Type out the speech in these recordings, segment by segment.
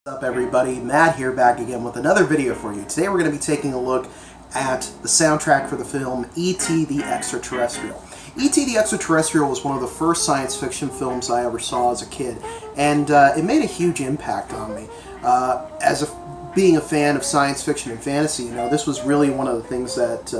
What's up everybody, Matt here back again with another video for you. Today we're going to be taking a look at the soundtrack for the film E.T. the Extraterrestrial. E.T. the Extraterrestrial was one of the first science fiction films I ever saw as a kid, and it made a huge impact on me. Being a fan of science fiction and fantasy, this was really one of the things that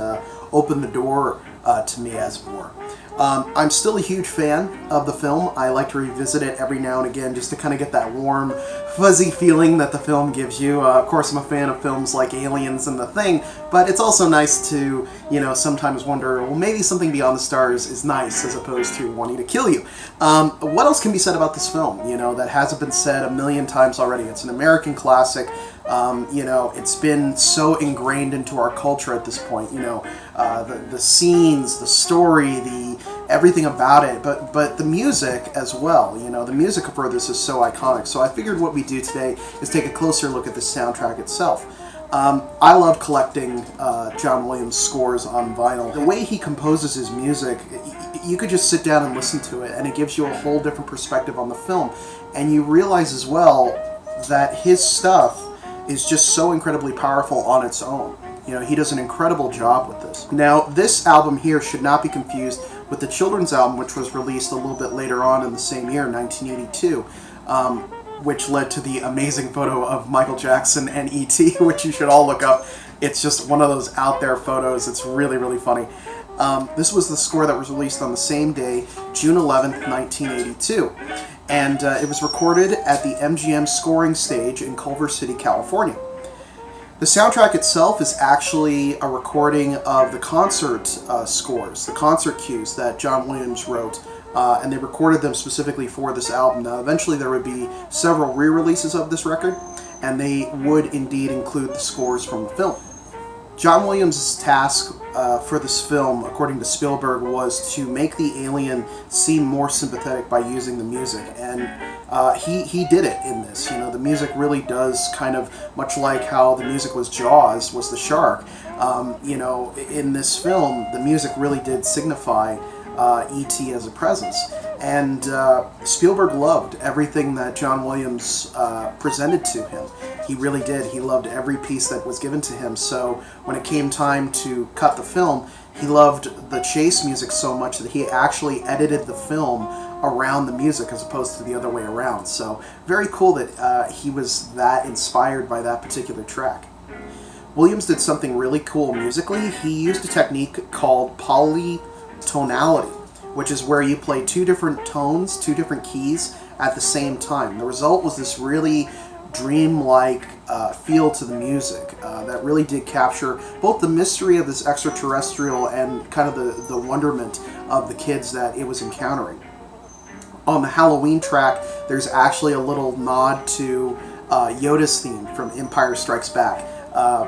opened the door to me as it were. I'm still a huge fan of the film. I like to revisit it every now and again just to kind of get that warm, fuzzy feeling that the film gives you. Of course, I'm a fan of films like Aliens and The Thing, but it's also nice to, sometimes wonder, well, maybe something beyond the stars is nice as opposed to wanting to kill you. What else can be said about this film, that hasn't been said a million times already? It's an American classic. It's been so ingrained into our culture at this point, the scenes, the story, everything about it, but the music as well, the music for this is so iconic. So I figured what we do today is take a closer look at the soundtrack itself. I love collecting John Williams scores on vinyl. The way he composes his music, you could just sit down and listen to it, and it gives you a whole different perspective on the film. And you realize as well that his stuff is just so incredibly powerful on its own. He does an incredible job with this. Now, this album here should not be confused with the children's album, which was released a little bit later on in the same year, 1982, which led to the amazing photo of Michael Jackson and E.T., which you should all look up. It's just one of those out there photos. It's really, really funny. This was the score that was released on the same day, June 11th, 1982. And it was recorded at the MGM Scoring Stage in Culver City, California. The soundtrack itself is actually a recording of the concert scores, the concert cues that John Williams wrote, and they recorded them specifically for this album. Now, eventually there would be several re-releases of this record, and they would indeed include the scores from the film. John Williams' task for this film, according to Spielberg, was to make the alien seem more sympathetic by using the music, and he did it in this. The music really does kind of, much like how the music was Jaws, was the shark, in this film, the music really did signify E.T. as a presence. And Spielberg loved everything that John Williams presented to him. He really did. He loved every piece that was given to him. So when it came time to cut the film, he loved the chase music so much that he actually edited the film around the music as opposed to the other way around. So very cool that he was that inspired by that particular track. Williams did something really cool musically. He used a technique called polytonality, which is where you play two different tones, two different keys at the same time. The result was this really dreamlike feel to the music that really did capture both the mystery of this extraterrestrial and kind of the wonderment of the kids that it was encountering. On the Halloween track, there's actually a little nod to Yoda's theme from Empire Strikes Back.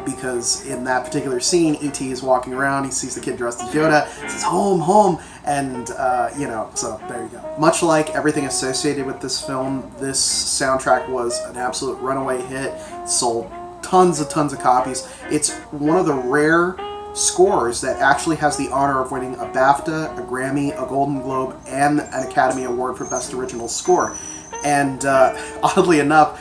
Because in that particular scene, E.T. is walking around, he sees the kid dressed as Yoda, says, "Home, home," and, so there you go. Much like everything associated with this film, this soundtrack was an absolute runaway hit, sold tons of copies. It's one of the rare scores that actually has the honor of winning a BAFTA, a Grammy, a Golden Globe, and an Academy Award for Best Original Score. And oddly enough,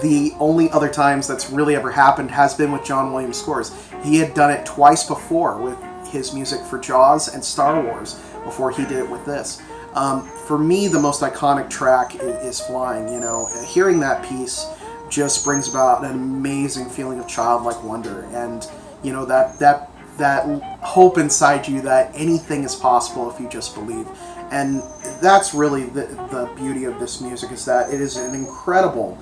the only other times that's really ever happened has been with John Williams scores. He had done it twice before with his music for Jaws and Star Wars before he did it with this. For me, the most iconic track is Flying. Hearing that piece just brings about an amazing feeling of childlike wonder, and that hope inside you that anything is possible if you just believe. And that's really the beauty of this music, is that it is an incredible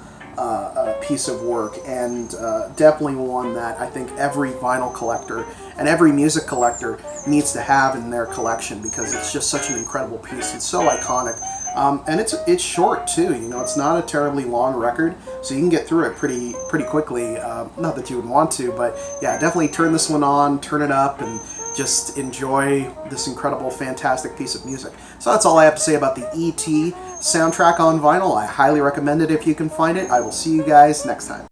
piece of work, and definitely one that I think every vinyl collector and every music collector needs to have in their collection, because it's just such an incredible piece. It's so iconic, and it's short too. It's not a terribly long record, so you can get through it pretty quickly. Not that you would want to, but yeah, definitely turn this one on, turn it up, and just enjoy this incredible, fantastic piece of music. So that's all I have to say about the E.T. soundtrack on vinyl. I highly recommend it if you can find it. I will see you guys next time.